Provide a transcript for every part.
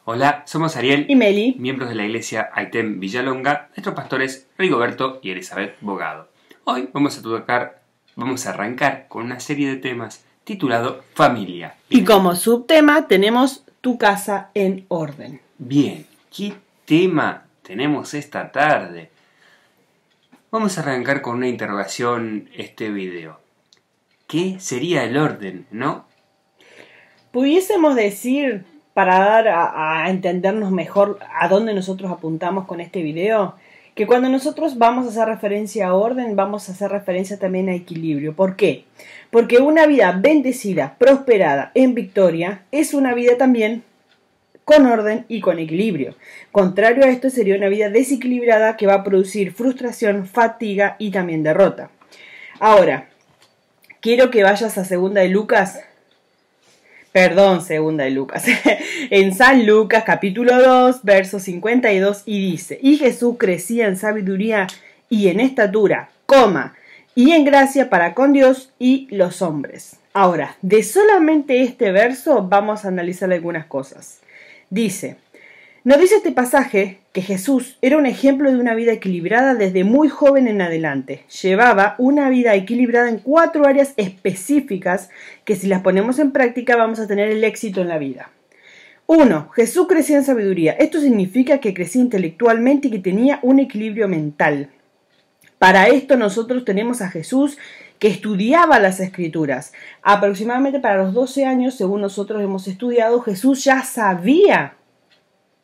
Hola, somos Ariel y Meli, miembros de la iglesia Aitem Villalonga, nuestros pastores Rigoberto y Elizabeth Bogado. Hoy vamos a arrancar con una serie de temas titulado Familia. Y como subtema tenemos tu casa en orden. Bien, ¿qué tema tenemos esta tarde? Vamos a arrancar con una interrogación este video. ¿Qué sería el orden, no? Pudiésemos decir, para dar a entendernos mejor a dónde nosotros apuntamos con este video, que cuando nosotros vamos a hacer referencia a orden, vamos a hacer referencia también a equilibrio. ¿Por qué? Porque una vida bendecida, prosperada, en victoria, es una vida también con orden y con equilibrio. Contrario a esto sería una vida desequilibrada que va a producir frustración, fatiga y también derrota. Ahora, quiero que vayas a Segunda de Lucas, en San Lucas capítulo 2, verso 52, y dice: y Jesús crecía en sabiduría y en estatura, y en gracia para con Dios y los hombres. Ahora, de solamente este verso vamos a analizar algunas cosas. Dice, nos dice este pasaje que Jesús era un ejemplo de una vida equilibrada desde muy joven en adelante. Llevaba una vida equilibrada en 4 áreas específicas que si las ponemos en práctica vamos a tener el éxito en la vida. 1. Jesús crecía en sabiduría. Esto significa que crecía intelectualmente y que tenía un equilibrio mental. Para esto nosotros tenemos a Jesús que estudiaba las Escrituras. Aproximadamente para los 12 años, según nosotros hemos estudiado, Jesús ya sabía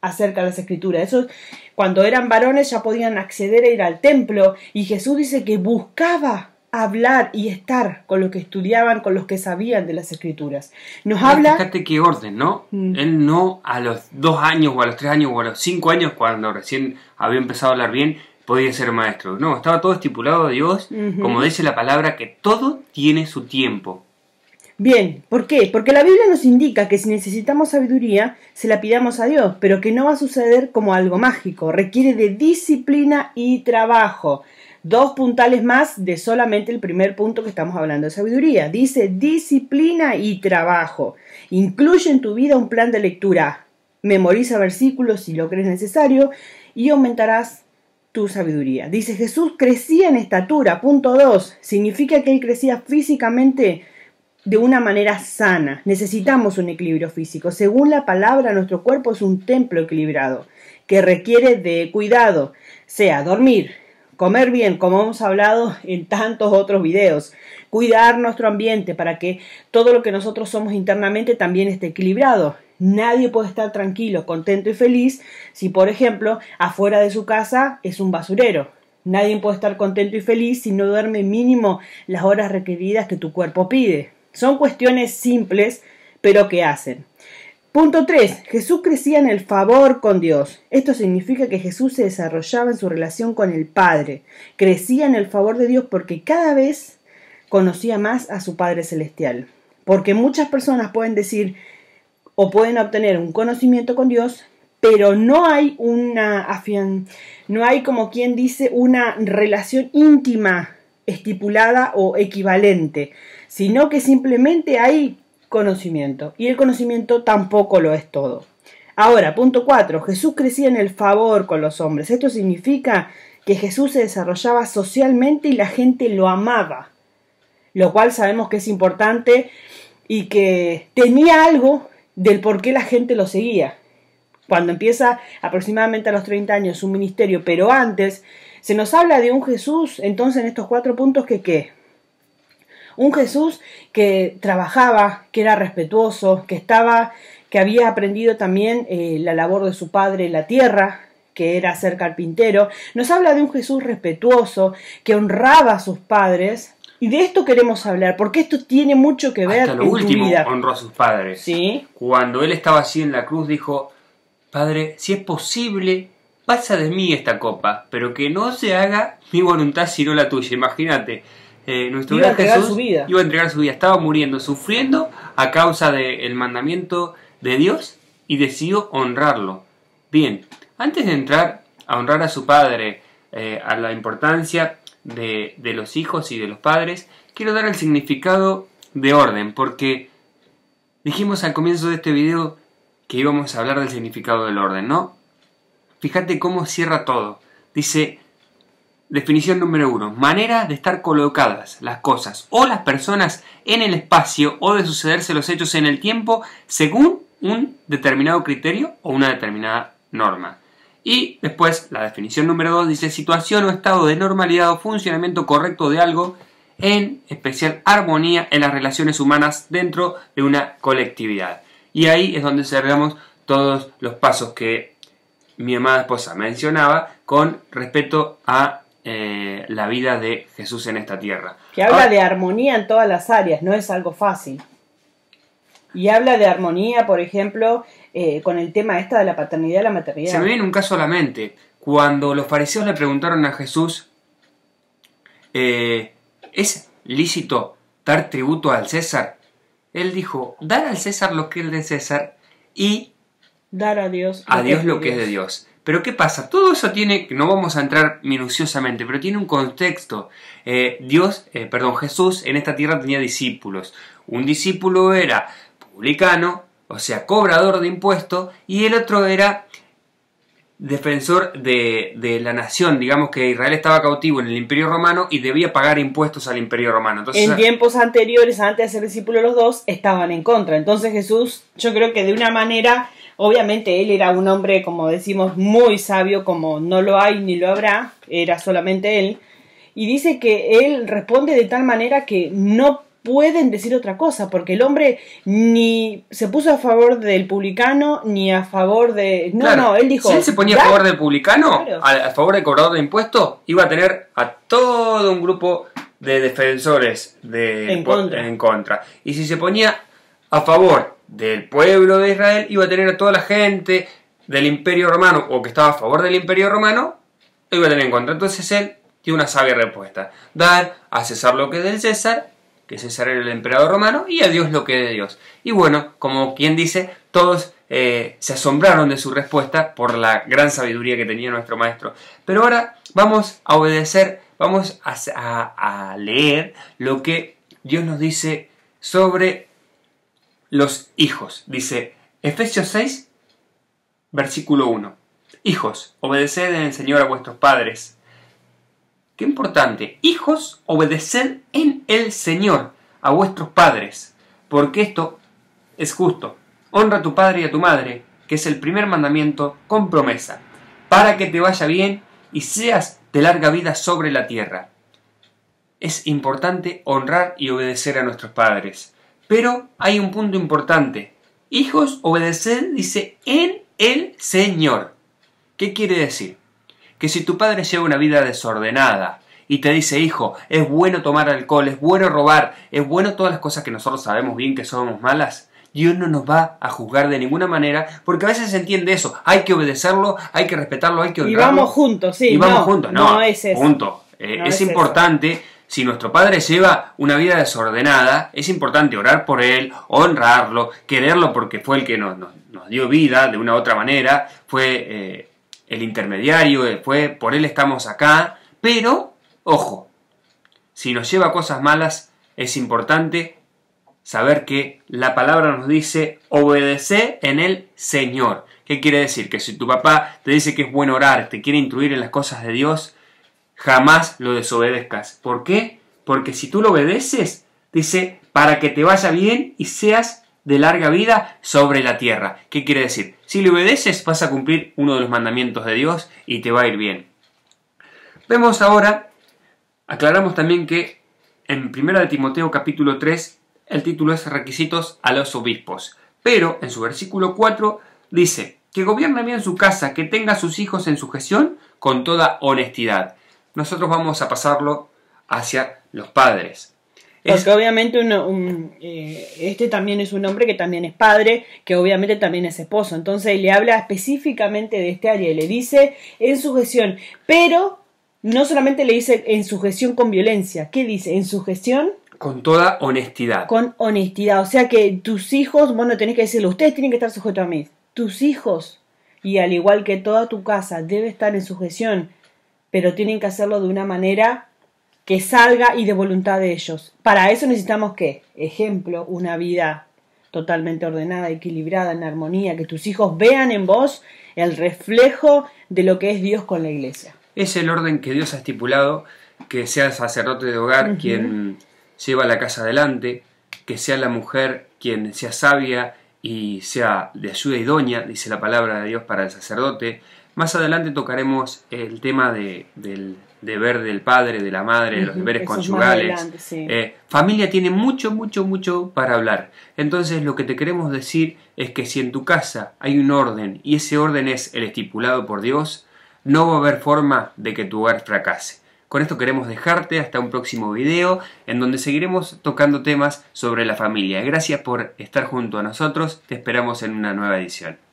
acerca de las Escrituras. Eso, cuando eran varones ya podían acceder a ir al templo, y Jesús dice que buscaba hablar y estar con los que estudiaban, con los que sabían de las Escrituras. Fíjate qué orden, ¿no? Él no a los 2 años o a los 3 años o a los 5 años, cuando recién había empezado a hablar bien, podía ser maestro. No, estaba todo estipulado de Dios, como dice la palabra, que todo tiene su tiempo. Bien, ¿por qué? Porque la Biblia nos indica que si necesitamos sabiduría, se la pidamos a Dios, pero que no va a suceder como algo mágico. Requiere de disciplina y trabajo. 2 puntales más de solamente el primer punto que estamos hablando de sabiduría. Dice disciplina y trabajo. Incluye en tu vida un plan de lectura. Memoriza versículos si lo crees necesario y aumentarás tu sabiduría. Dice Jesús crecía en estatura. Punto 2. Significa que él crecía físicamente de una manera sana. Necesitamos un equilibrio físico. Según la palabra, nuestro cuerpo es un templo equilibrado que requiere de cuidado, sea dormir, comer bien, como hemos hablado en tantos otros videos, cuidar nuestro ambiente para que todo lo que nosotros somos internamente también esté equilibrado. Nadie puede estar tranquilo, contento y feliz si, por ejemplo, afuera de su casa es un basurero. Nadie puede estar contento y feliz si no duerme mínimo las horas requeridas que tu cuerpo pide. Son cuestiones simples, pero que hacen. Punto 3. Jesús crecía en el favor con Dios. Esto significa que Jesús se desarrollaba en su relación con el Padre. Crecía en el favor de Dios porque cada vez conocía más a su Padre Celestial. Porque muchas personas pueden decir o pueden obtener un conocimiento con Dios, pero no hay como quien dice una relación íntima estipulada o equivalente, sino que simplemente hay conocimiento, y el conocimiento tampoco lo es todo. Ahora, punto 4. Jesús crecía en el favor con los hombres. Esto significa que Jesús se desarrollaba socialmente y la gente lo amaba, lo cual sabemos que es importante y que tenía algo del por qué la gente lo seguía. Cuando empieza aproximadamente a los 30 años su ministerio, pero antes se nos habla de un Jesús, entonces en estos 4 puntos ¿qué? Un Jesús que trabajaba, que era respetuoso, que había aprendido también la labor de su padre en la tierra, que era ser carpintero. Nos habla de un Jesús respetuoso, que honraba a sus padres. Y de esto queremos hablar, porque esto tiene mucho que ver en tu vida. Hasta lo último honró a sus padres. ¿Sí? Cuando él estaba así en la cruz dijo: Padre, si es posible, pasa de mí esta copa, pero que no se haga mi voluntad sino la tuya. Imagínate, nuestro iba a entregar Jesús su vida. Iba a entregar su vida, estaba muriendo, sufriendo a causa del mandamiento de Dios y decidió honrarlo. Bien, antes de entrar a honrar a su padre, a la importancia de los hijos y de los padres, quiero dar el significado de orden, porque dijimos al comienzo de este video que íbamos a hablar del significado del orden, ¿no? Fíjate cómo cierra todo. Dice, definición número 1, manera de estar colocadas las cosas o las personas en el espacio o de sucederse los hechos en el tiempo según un determinado criterio o una determinada norma. Y después la definición número 2 dice situación o estado de normalidad o funcionamiento correcto de algo, en especial armonía en las relaciones humanas dentro de una colectividad. Y ahí es donde cerramos todos los pasos que mi amada esposa mencionaba con respecto a la vida de Jesús en esta tierra. Que habla de armonía en todas las áreas, no es algo fácil. Y habla de armonía, por ejemplo, con el tema de la paternidad y la maternidad. Se me viene un caso a la mente. Cuando los fariseos le preguntaron a Jesús, ¿es lícito dar tributo al César? Él dijo, dar al César lo que es de César y dar a Dios lo que es de Dios. Pero ¿qué pasa? Todo eso tiene, no vamos a entrar minuciosamente, pero tiene un contexto. Jesús en esta tierra tenía discípulos. Un discípulo era publicano, o sea, cobrador de impuestos, y el otro era defensor de la nación. Digamos que Israel estaba cautivo en el Imperio Romano y debía pagar impuestos al Imperio Romano. Entonces, en tiempos anteriores, antes de ser discípulo los dos, estaban en contra. Entonces Jesús, yo creo que de una manera, obviamente él era un hombre, como decimos, muy sabio, como no lo hay ni lo habrá, era solamente él, y dice que él responde de tal manera que no pueden decir otra cosa, porque el hombre ni se puso a favor del publicano ni a favor de... él dijo... Si él se ponía a favor del publicano, claro, a favor del cobrador de impuestos, iba a tener a todo un grupo de defensores en contra. Y si se ponía a favor del pueblo de Israel, iba a tener a toda la gente del Imperio Romano o que estaba a favor del Imperio Romano, lo iba a tener en contra. Entonces él tiene una sabia respuesta: dar a César lo que es del César, que César era el emperador romano, y a Dios lo que es de Dios. Y bueno, como quien dice, todos se asombraron de su respuesta por la gran sabiduría que tenía nuestro maestro. Pero ahora vamos a obedecer, vamos a leer lo que Dios nos dice sobre los hijos. Dice Efesios 6, versículo 1. Hijos, obedeced en el Señor a vuestros padres. Qué importante. Hijos, obedeced en el Señor a vuestros padres, porque esto es justo. Honra a tu padre y a tu madre, que es el primer mandamiento con promesa, para que te vaya bien y seas de larga vida sobre la tierra. Es importante honrar y obedecer a nuestros padres. Pero hay un punto importante. Hijos, obedeced, dice, en el Señor. ¿Qué quiere decir? Que si tu padre lleva una vida desordenada y te dice, hijo, es bueno tomar alcohol, es bueno robar, es bueno todas las cosas que nosotros sabemos bien que somos malas, Dios no nos va a juzgar de ninguna manera, porque a veces se entiende eso, hay que obedecerlo, hay que respetarlo, hay que honrarlo. Y vamos juntos, sí. Y vamos juntos, no es eso. Punto. Es importante, eso. Si nuestro padre lleva una vida desordenada, es importante orar por él, honrarlo, quererlo porque fue el que nos dio vida de una u otra manera, fue el intermediario, por él estamos acá, pero, ojo, si nos lleva a cosas malas, es importante saber que la palabra nos dice obedecer en el Señor. ¿Qué quiere decir? Que si tu papá te dice que es bueno orar, te quiere instruir en las cosas de Dios, jamás lo desobedezcas. ¿Por qué? Porque si tú lo obedeces, dice, para que te vaya bien y seas de larga vida sobre la tierra. ¿Qué quiere decir? Si le obedeces, vas a cumplir uno de los mandamientos de Dios y te va a ir bien. Vemos ahora, aclaramos también que en 1 Timoteo capítulo 3, el título es Requisitos a los obispos. Pero en su versículo 4 dice, que gobierne bien su casa, que tenga a sus hijos en sujeción con toda honestidad. Nosotros vamos a pasarlo hacia los padres. Porque obviamente este también es un hombre que también es padre, que obviamente también es esposo. Entonces le habla específicamente de este área, le dice en sujeción, pero no solamente le dice en sujeción con violencia. ¿Qué dice? En sujeción con toda honestidad. Con honestidad. O sea que tus hijos, vos no tenés que decirlo, ustedes tienen que estar sujetos a mí. Tus hijos, y al igual que toda tu casa, debe estar en sujeción, pero tienen que hacerlo de una manera que salga y de voluntad de ellos. Para eso necesitamos, ¿qué? Ejemplo, una vida totalmente ordenada, equilibrada, en armonía, que tus hijos vean en vos el reflejo de lo que es Dios con la iglesia. Es el orden que Dios ha estipulado, que sea el sacerdote de hogar quien lleva la casa adelante, que sea la mujer quien sea sabia y sea de ayuda idónea, dice la palabra de Dios para el sacerdote. Más adelante tocaremos el tema del deber del padre, de la madre, de los deberes conyugales. Familia tiene mucho para hablar. Entonces lo que te queremos decir es que si en tu casa hay un orden y ese orden es el estipulado por Dios, no va a haber forma de que tu hogar fracase. Con esto queremos dejarte hasta un próximo video en donde seguiremos tocando temas sobre la familia. Gracias por estar junto a nosotros, te esperamos en una nueva edición.